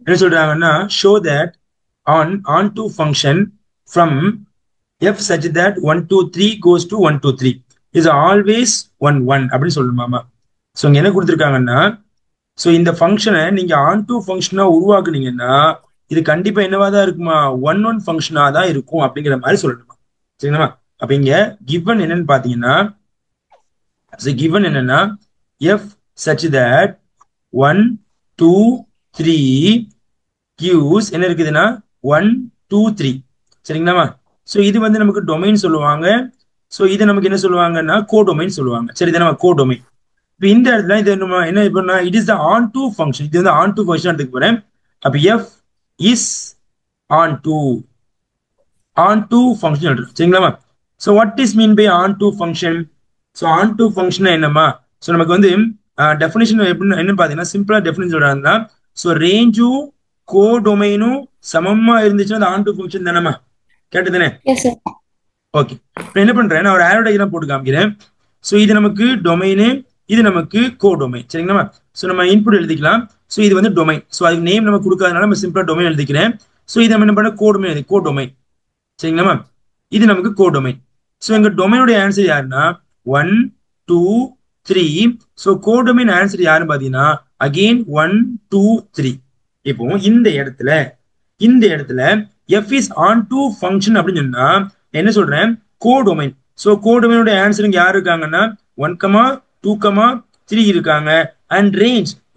என்ன சொல்றாங்கன்னா show that on to function from f such that 1 2 3 goes to 1 2 3 is always 1 1 அப்படின்னு சொல்லணுமாமா. So இங்க என்ன கொடுத்துருக்காங்கன்னா, ஸோ இந்த ஃபங்க்ஷனை நீங்க ஆன் டூ ஃபங்க்ஷனா உருவாக்குனீங்கன்னா இது கண்டிப்பா என்னவா தான் இருக்குமா, 1 1 ஃபங்க்ஷனா தான் இருக்கும் அப்படிங்கிற மாதிரி சொல்லணுமா. சரிங்களா? அப்ப இங்க given என்னன்னு பாத்தீங்கன்னா, given என்னன்னா f such that 1 2 3 gives என்ன இருக்குதுன்னா 1 2 3. சரிங்களாமா? ஸோ இது வந்து நமக்கு டொமைன் சொல்லுவாங்க. ஸோ இது நமக்கு என்ன சொல்லுவாங்கன்னா கோடொமைன் சொல்லுவாங்க. சரிதானே? கோடொமைன். இப்போ இந்த இடத்துல இது என்ன பண்ணா, it is the onto function. இது வந்து ஆன் டூ ஃபங்க்ஷன் எடுத்துக்க போறேன். அப்ப f is onto function எடுத்து. சரிங்களாமா? So what is mean by onto function? So onto function என்னமா, ஸோ நமக்கு வந்து டெஃபினேஷன் எப்படின்னு என்ன பாத்தீங்கன்னா, சிம்பிளா டெஃபினேஷன் சொல்றாங்கன்னா, ஸோ ரேஞ்சும் கோடொமைனும் சமமா இருந்துச்சுன்னா அது ஆன் டூ ஃபங்க்ஷன் தானேமா. கேட்டு தானே? ஓகே. இப்போ என்ன பண்றேன், நான் ஒரு ஆரோ டயக்ராம் போட்டு காமிக்கிறேன். ஸோ இது நமக்கு டொமைனு, இது நமக்கு கோடொமைன். சரிங்களா? ஸோ நம்ம இன்புட் எழுதிக்கலாம். ஸோ இது வந்து டொமைன். ஸோ அதுக்கு நேம் நம்ம கொடுக்காதனால நம்ம சிம்பிளா டொமைன் எழுதிக்கிறேன். ஸோ இது நம்ம என்ன பண்ண கோடொமைன், கோடொமைன். சரிங்களா? இது நமக்கு கோடொமைன். ஸோ எங்க டொமைனோட ஆன்சர் யாருன்னா 1 2 3. ஸோ கோடொமைன் ஆன்சர் யாருன்னு பாத்தீங்கன்னா அகெயின் 1 2 3. இப்போ இந்த இடத்துல f is on to function அப்படின்னு சொன்னா என்ன சொல்றேன், கோடொமைன். ஸோ கோடொமைனோட ஆன்சர் யாரு இருக்காங்கன்னா 1 2 3 இருக்காங்க. அண்ட்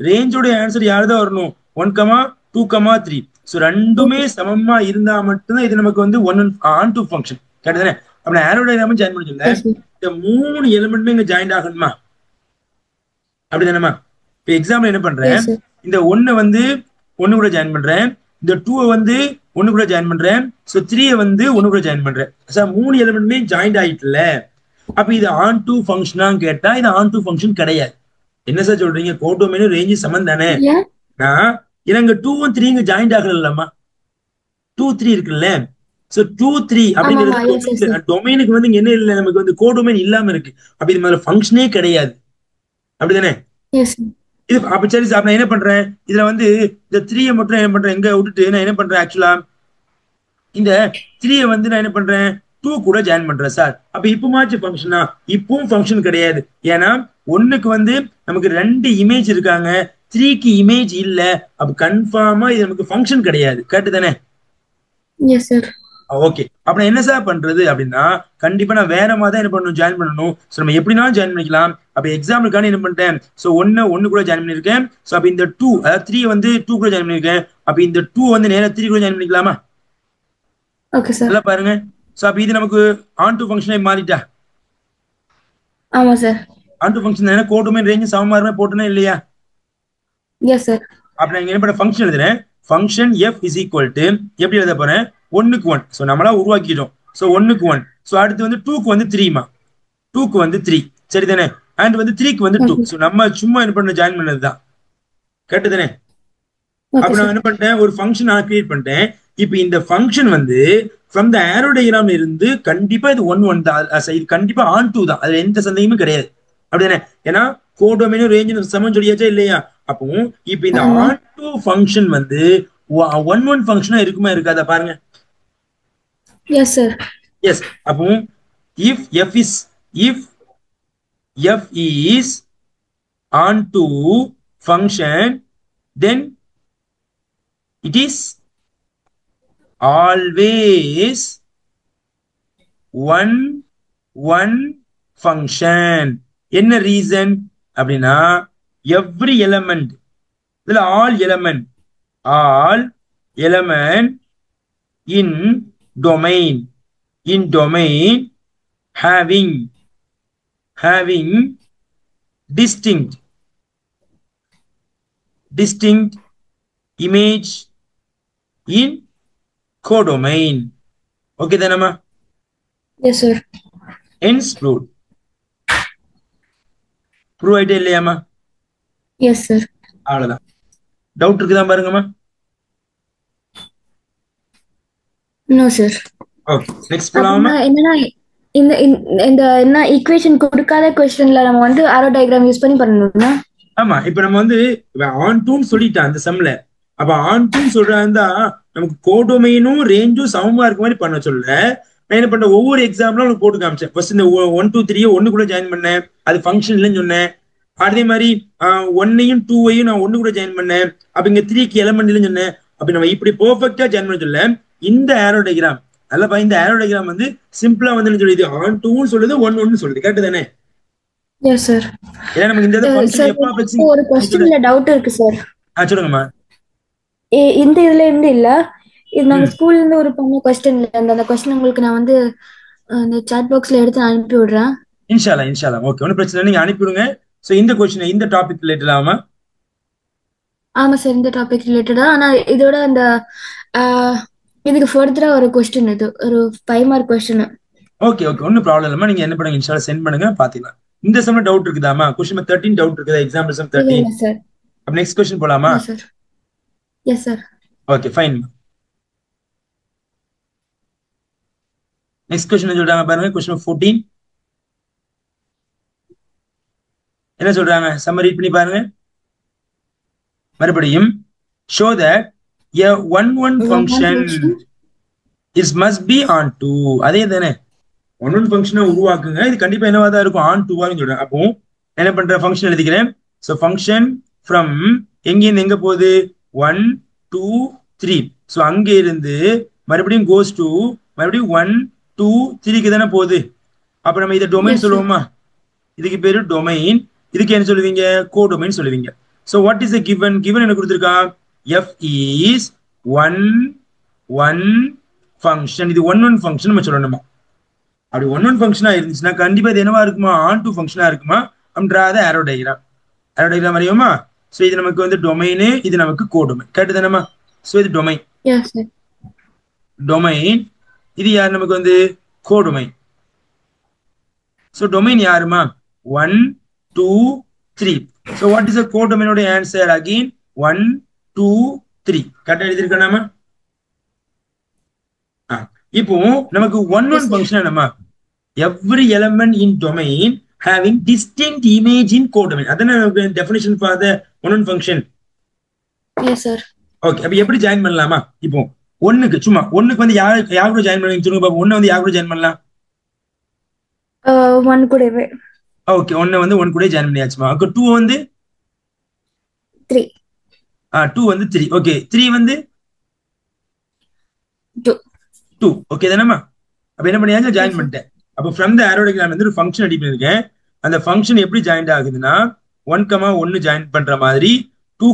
ரேஞ்சோட ஆன்சர் யாருதான் வரணும் 1 2 3. ஸோ ரெண்டுமே சமமா இருந்தா மட்டும்தான் இது நமக்கு வந்து ஆன் டூ ஃபங்க்ஷன். கேட்டதானே? அப்ப நான் ஆரோ டயக்ராம் ஜாயின் பண்ண சொல்ல இந்த 3 எலிமெண்ட்மே இங்க ஜாயின் ஆகணுமா, அப்படிதானேமா? இப்ப எக்ஸாம்பிள் என்ன பண்றேன், இந்த 1 வந்து 1 கூட ஜாயின் பண்றேன், இந்த 2 வந்து 1 கூட ஜாயின் பண்றேன், சோ 3 வந்து 1 கூட ஜாயின் பண்றேன். சார் 3 எலிமெண்ட்மே ஜாயிண்ட் ஆயிட்டுல, அப்ப இது ஆன் டூ ஃபங்க்ஷனான்னு கேட்டா இது ஆன் டூ ஃபங்க்ஷன் கிடையாது. என்ன சார் சொல்றீங்க, கோடொமைனும் ரேஞ்சு சமம் தானே? எனக்கு 2 3 ஜாயிண்ட் ஆகலம்மா, 2 3 இருக்குல்ல. சோ 2 3 அப்படிங்கிறது டொமைனுக்கு வந்து என்ன இல்லை, நமக்கு வந்து கோடொமைன் இல்லாம இருக்கு. அப்ப இது மாதிரி ஃபங்க்ஷனே கிடையாது, அப்படிதானே? இது அப்ப சரி சார், நான் என்ன பண்றேன், இதுல வந்து இந்த 3 மட்டும் என்ன பண்றேன், எங்க விட்டுட்டு நான் என்ன பண்றேன், ஆக்சுவலா இந்த 3 வந்து நான் என்ன பண்றேன் 2 கூட ஜாயின் பண்றேன் சார். அப்ப இப்பமாச்சு ஃபங்க்ஷனா? இப்பவும் ஃபங்க்ஷன் கிடையாது. ஏன்னா 1க்கு வந்து நமக்கு 2 இமேஜ் இருக்காங்க, 3க்கு இமேஜ் இல்ல. அப்ப கன்ஃபார்மா இது நமக்கு ஃபங்க்ஷன் கிடையாது. கரெக்ட் தானே? S sir. ஓகே. அப்ப நான் என்ன சார் பண்றது அப்படின்னா, கண்டிப்பா நான் வேற மாதிரி தான் என்ன பண்ணணும், ஜாயின் பண்ணணும். ஸோ நம்ம எப்படினாலும் ஜாயின் பண்ணிக்கலாம். அப்ப எக்ஸாம்பிளுக்கான என்ன பண்ணிட்டேன், ஸோ 1 கூட ஜாயின் பண்ணிருக்கேன். ஸோ அப்ப இந்த 2 அதாவது 3 வந்து 2 கூட ஜாயின் பண்ணிருக்கேன். அப்ப இந்த 2 வந்து நேரா 3 கூட ஜாயின் பண்ணிக்கலாமா? Okay sir. நல்லா பாருங்க. சோ அப்ப இது நமக்கு ஆன் டு ஃபங்க்ஷனை மாறிட்டா? ஆமா சார். ஆன் டு ஃபங்க்ஷன் என்ன, கோடொமைன் ரேஞ்ச் சமமா இருந்தா போட்டுனா இல்லையா? Yes sir. அப்ப நான் என்ன பண்ண ஃபங்க்ஷன் எழுதுறேன், function f is equal to எப்படி எழுத போறேன், 1க்கு 1. சோ நம்மளா உருவாக்கிட்டோம். சோ 1க்கு 1. சோ அடுத்து வந்து 2க்கு வந்து 3மா, 2க்கு வந்து 3. சரி தானே? அண்ட் வந்து 3க்கு வந்து 2. சோ நம்ம சும்மா என்ன பண்ண ஜாயின் பண்ணதுதான். கரெக்ட் தானே? அப்ப நான் என்ன பண்ணிட்டேன், ஒரு ஃபங்க்ஷன் நான் கிரியேட் பண்ணிட்டேன். இப்ப இந்த ஃபங்க்ஷன் வந்து ஃப்ரம் த ஆரோ டயக்ராம்ல இருந்து கண்டிப்பா இது 1 1 தான். இது கண்டிப்பா ஆன் டூ தான், அதுல எந்த சந்தேகமும் கிடையாது. அப்படிதானே? ஏன்னா கோடொமைனும் ரேஞ்சும் சமம் சொல்லியாச்சா இல்லையா? அப்போ இப்ப இந்த ஆன் டூ ஃபங்க்ஷன் வந்து 1 1 ஃபங்க்ஷனா இருக்குமா இருக்காதா பாருங்க. S sir. எஸ். அப்போ if f is on to function, then it is always 1 1 function. என்ன ரீசன் அப்படின்னா, every element, இதுல all element in domain having distinct image in codomain. Okay தானேமா? Yes sir. hence proved. Prove ஆயிட்டே இல்லையாமா? Yes sir. அவ்வளவுதான். Doubt இருக்குதா பாருங்கம்மா. No sir. Okay, next போலாமா? என்னன்னா இந்த இந்த என்ன ஈக்குவேஷன் கொடுக்காத क्वेश्चनல நம்ம வந்து ஆரோ டயகிராம் யூஸ் பண்ணி பண்ணனும்னா? ஆமா. இப்போ நம்ம வந்து ஆன் டூன்னு சொல்லிட்டேன் அந்த சம்ல. அப்ப ஆன் டூன்னு சொல்றாருந்தா நமக்கு கோடொமைனும் ரேஞ்சும் சமமா இருக்க மாதிரி பண்ண சொல்ல நான் என்ன பண்ண ஒவ்வொரு எக்ஸாம்பிளும் உங்களுக்கு போட்டு காமிச்சேன். ஃபர்ஸ்ட் இந்த 1 2 3 ஒன்னு கூட ஜாயின் பண்ணேன், அது ஃபங்க்ஷன் இல்லைன்னு சொன்னேன். அதே மாதிரி 1ஐயும் 2ஐயும் நான் ஒன்னு கூட ஜாயின் பண்ணேன், அப்ப இங்க 3க்கு எலமெண்ட் இல்லைன்னு சொன்னேன். அப்ப நம்ம இப்படி பெர்ஃபெக்ட்டா ஜாயின் பண்ண சொல்ல இந்த ஆரோ டயக்ராம் அல்லப்பா, இந்த ஆரோ டயக்ராம் வந்து சிம்பிளா வந்து சொல்லுது ஆன் டூன்னு சொல்லுது, ஒன்னு சொல்லுது. கரெக்ட் தானே? Yes sir. ஏன்னா நமக்கு இந்த ஃபங்க்ஷன் சார், எஃப் ஒரு क्वेश्चनல டவுட் இருக்கு சார். சொல்லுங்கம்மா. இந்த இதுல இருந்து இல்ல, இது நாங்க ஸ்கூல்ல இருந்து ஒரு பண்ண क्वेश्चन அந்த क्वेश्चन உங்களுக்கு நான் வந்து அந்த chat பாக்ஸ்ல எடுத்து அனுப்பி விடுறேன். இன்ஷால்லா இன்ஷால்லா. ஓகே, ஒன்றும் பிரச்சனை இல்லை, நீங்க அனுப்பிவிடுங்க. ஸோ இந்த கொஸ்டின் இந்த டாபிக் ரிலேட்டடாமா? ஆமா சார், இந்த டாபிக் ரிலேட்டடா. ஆனா இதோட அந்த இதுக்கு ஃபர்தரா ஒரு क्वेश्चन, இது ஒரு 5 மார்க் क्वेश्चन. ஓகே ஓகே, ஒன்றும் ப்ராப்ளம் இல்லைம்மா. நீங்க என்ன பண்ணுங்க, இன்ஷால்லா சென்ட் பண்ணுங்க, பாத்தீங்களா. இந்த சமயம் டவுட் இருக்குதாமா? கொஸ்டின் நம்பர் 13 டவுட் இருக்குதா? Example sum 13. இல்ல சார். அப்ப நெக்ஸ்ட் கொஸ்டின் போலாமா? Yes sir. Yes sir. Okay fine. Next question சொல்றாங்க பாருங்க. கொஸ்டின் நம்பர் 14 என்ன சொல்றாங்க? சம்மரி ரீட் பண்ணி பாருங்க. மறுபடியும் show that a one function is must be on 2. அதே தானே, ஒன் ஃபங்க்ஷனை உருவாக்குங்க, இது கண்டிப்பா என்னவா தான் இருக்கும், ஆன் 2 சொல்றேன். அப்போ என்ன பண்ற, ஃபங்க்ஷன் எழுதிக்கிறேன். ஸோ ஃபங்க்ஷன் ஃப்ரம் எங்கேருந்து எங்க போகுது, 1 2 3. ஸோ அங்க இருந்து மறுபடியும் கோஸ் டு மறுபடியும் 1 2 3க்கு தானே போகுது. அப்ப நம்ம இதை டொமைன் சொல்லுவோமா? இதுக்கு பேரு டொமைன். இதுக்கு என்ன சொல்லுவீங்க, கோடொமைன் சொல்லுவீங்க. So what is given? Given என்ன கொடுத்துருக்கான், எஃப் இஸ் ஒன் ஃபங்க்ஷன். இது ஒன் ஃபங்க்ஷன் நம்ம சொல்லணுமா? அப்படி ஒன் ஃபங்க்ஷனா இருந்துச்சுன்னா கண்டிப்பா இது என்னவா இருக்குமா, ஆன் டூ ஃபங்க்ஷனா இருக்குமா? அப்படின்றாத ஆரோ டயக்ராம். ஆரோ டயக்ராம் அறியுமா? ஸோ இது நமக்கு வந்து டொமைனு, இது நமக்கு கோடொமைன். கரெக்ட் தானேமா? ஸோ இது டொமைன். டொமைன் இது யார், நமக்கு வந்து கோடொமைன். ஸோ டொமைன் யாருமா, 1 2 3. ஸோ வாட் இஸ் த கோடொமைனோட ஆன்சர்? அகெயின் 1 2 3. கரெக்டா எழுதிருக்கோம். இப்போ நமக்கு ஒன் ஃபங்க்ஷன் என்னமா, every element in domain having distinct image in codomain. அதானே definition for the one function. S sir. Okay, அப்ப எப்படி ஜாயின் பண்ணலாமா? இப்போ ஒண்ணுக்கு சும்மா ஒண்ணுக்கு வந்து யார் கூட ஜாயின் பண்ணுவீங்க சொல்லுங்க பாப்போம். ஒண்ணு வந்து யார் கூட ஜாயின் பண்ணலாம்? 1 கூடவே. ஓகே, ஒண்ணு வந்து 1 கூட ஜாயின் பண்ணியாச்சுமா. ஓகே, 2 வந்து 3. 2 வந்து 3. ஓகே, 3 வந்து 2. ஓகே தானேமா? அப்ப என்ன பண்ணியாச்சு, ஜாயின் பண்ணிட்டேன். அப்போ ஃப்ரம் த ஆரோ டயக்ராம் வந்து ஒரு ஃபங்க்ஷன் ரெடி பண்ணிருக்கேன். அந்த ஃபங்க்ஷன் எப்படி ஜாயின் ஆகுதுன்னா 1 ஜாயின் பண்ற மாதிரி, 2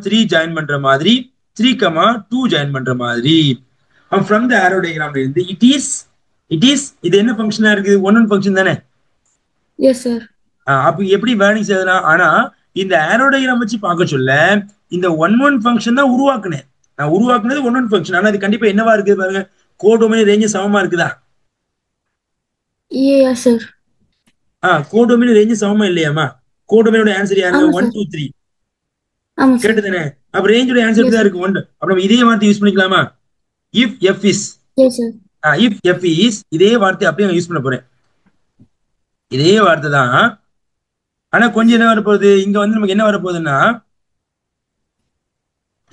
3 ஜாயின் பண்ற மாதிரி, 3 2 ஜாயின் பண்ற மாதிரி. ஃப்ரம் த ஆரோ டயக்ராம்ல இருந்து இட் இஸ் இது என்ன ஃபங்க்ஷனா இருக்கு, ஒன் ஃபங்க்ஷன் தானே? Yes sir. அப்ப எப்படி வேர்னிங் செய்யலாம்? ஆனா இந்த ஆரோ டயக்ராம் வச்சு பார்க்க சொல்ல இந்த ஒன் ஃபங்க்ஷன் தான் உருவாக்குனேன். நான் உருவாக்குனது ஒன் ஃபங்க்ஷன். ஆனா அது கண்டிப்பா என்னவா இருக்குது பாருங்க, கோடொமைன் ரேஞ்ச் சமமா இருக்குதா? Yes sir. கோடொமைன் ரேஞ்ச் சமமா இல்லையாமா? கோடொமைனோட ஆன்சர் யாருங்க, 1 2 3. கேட்டு தானே? அப்ப ரேஞ்சோட ஆன்சர் தான் இருக்கு 1. அப்ப நம்ம இதே வார்த்தை யூஸ் பண்ணிக்கலாமா? If f is, if f is, இதே வார்த்தை அப்படியே நான் யூஸ் பண்ண போறேன். இதே வார்த்தை தான். ஆனா கொஞ்சம் என்ன வரப்போகுது, இங்க வந்து நமக்கு என்ன வரப்போகுதுன்னா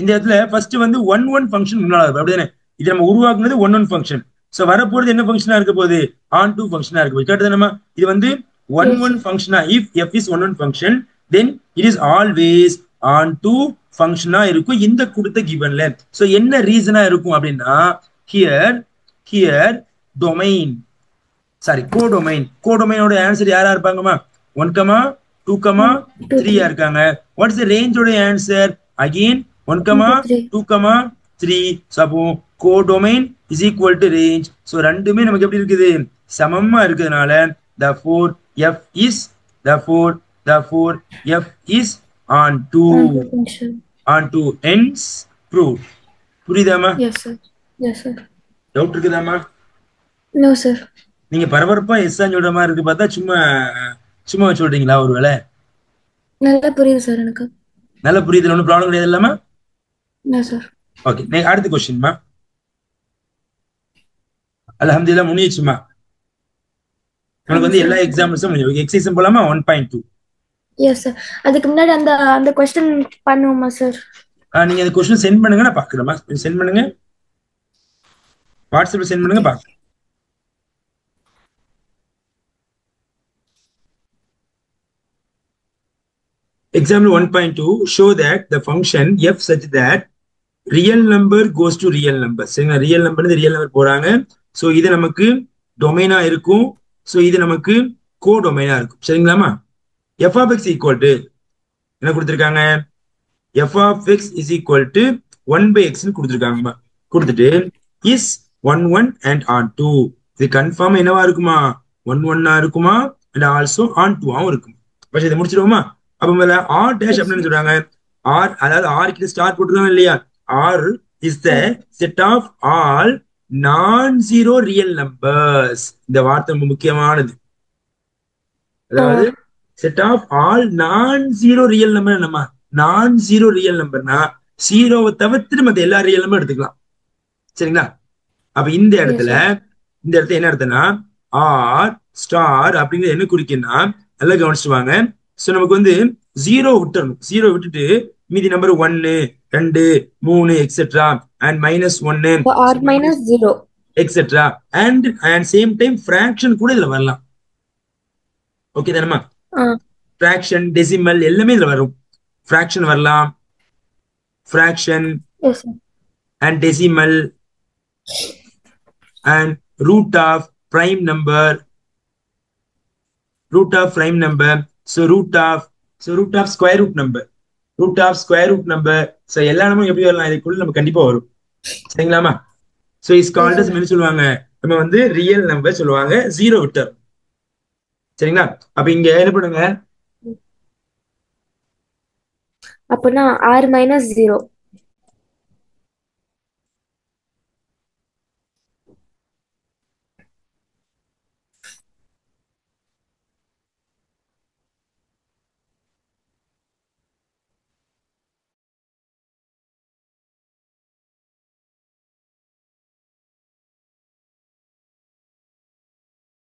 இந்த இடத்துல ஃபர்ஸ்ட் வந்து ஒன் ஃபங்க்ஷன் முன்னாடி இருக்கும். அப்படிதானே? இது நம்ம உருவாக்குனது ஒன் ஃபங்க்ஷன். ஸோ வரப்போறது என்ன ஃபங்க்ஷனா இருக்க போகுது, ஆன் டூ ஃபங்க்ஷனா இருக்க போகுது. கேட்டு தானேமா? இது வந்து ஒன் ஃபங்க்ஷனா, if f is one function then it is always onto ஃபங்க்ஷனா இருக்கும் இந்த கொடுத்த கிவன்ல. ஸோ என்ன ரீசனா இருக்கும் அப்படின்னா, ஹியர் டொமைன், சாரி கோடொமைன், கோடொமைனோட ஆன்சர் யாரா இருப்பாங்கம்மா, 1 2 3 இருக்காங்க. வாட் இஸ் த ரேஞ்சோட ஆன்சர்? அகைன் 1 2 3. ஸோ அப்போ codomain is equal to range. So ரெண்டுமே நமக்கு எப்படி இருக்குது, சமமா இருக்கிறதுனால therefore f is therefore f is on to ends proved. புரியுதாமா? Yes sir. Yes sir. Doubt இருக்குதாமா? No sir. நீங்க பரபரப்பா எஸ் சொல்ற மாதிரி இருக்கு பார்த்தா, சும்மா சொல்றீங்களா? ஒருவேளை நல்லா புரியுது சார் எனக்கு. நல்லா புரியுது, ஒன்றும் ப்ராப்ளம் கிடையாது இல்லாம. No sir. ஓகே, அடுத்த கொஸ்டின்மா. அல்ஹம்துலில்லாஹ் முடிஞ்சுச்சுமா. உங்களுக்கு வந்து எல்லா எக்ஸாம்பிள்ஸும் முடிஞ்சு. எக்ஸசைஸ் போலாமா? 1.2. Yes sir. அதுக்கு முன்னாடி அந்த क्वेश्चन பண்ணுவோமா சார்? நீங்க அந்த கொஸ்டின் சென்ட் பண்ணுங்க, நான் பாக்குறேமா. சென்ட் பண்ணுங்க, வாட்ஸ்அப்ல சென்ட் பண்ணுங்க, ஓகே. பாக்குறேன். Example 1.2 show that the function f such that real number goes to real number. சரிங்களா, ரியல் நம்பர் ரியல் நம்பர் போறாங்க. ஸோ இது நமக்கு டொமைனா இருக்கும். ஸோ இது நமக்கு கோ டொமைனா இருக்கும். சரிங்களாமா. F of x equal to என்ன கொடுத்துருக்காங்க, f of x is equal to 1/x கொடுத்துருக்காங்கம்மா. கொடுத்துட்டு இஸ் 1 1 அண்ட் ஆன் 2. இது கன்ஃபார்ம் என்னவா இருக்குமா, 1 1 இருக்குமா அண்ட் ஆல்சோ ஆன் 2 இருக்கும். பட் இதை முடிச்சிருவோமா. அப்ப முதல்ல ஆர் டேஷ் அப்படின்னு சொல்றாங்க. ஆர் அதாவது ஆர் கிட்ட ஸ்டார் போட்டுருக்காங்க இல்லையா. R is the set of all non zero real numbers. இந்த வார்த்தை ரொம்ப முக்கியமானது. அதாவது set of all non zero real number என்னமா, நான் ஜீரோ ரியல் நம்பர்னா ஜீரோவை தவிர்த்துட்டு மத்த எல்லா ரியல் நம்பர் எடுத்துக்கலாம். சரிங்களா. அப்ப இந்த இடத்துல என்ன அர்த்தம்னா, ஆர் ஸ்டார் அப்படிங்கிறது என்ன குறிக்குன்னா, நல்லா கவனிச்சுட்டு வாங்க. சோ நமக்கு வந்து ஜீரோ விட்டுறணும். ஜீரோ விட்டுட்டு மீதி number 1 2 3 etcetera and -1 or minus 0 etcetera and same time fraction கூட இதுல வரலாம். ஓகே தானேமா. ஃபிராக்ஷன் டெசிமல் எல்லாமே இதுல வரும். ஃபிராக்ஷன் வரலாம், fraction and decimal and root of prime number, root of prime number, so root of square root number, root of square root number. so எல்லா நம்பரும் எப்படி வரலாம், இதுக்குள்ள நம்ம கண்டிப்பா வரும். சரிங்களாமா. so is called as என்ன சொல்லுவாங்க, நம்ம வந்து ரியல் நம்பர் சொல்லுவாங்க, ஜீரோ விட்டர். சரிங்களா. அப்ப இங்க என்ன பண்ணுங்க, அப்பனா r - 0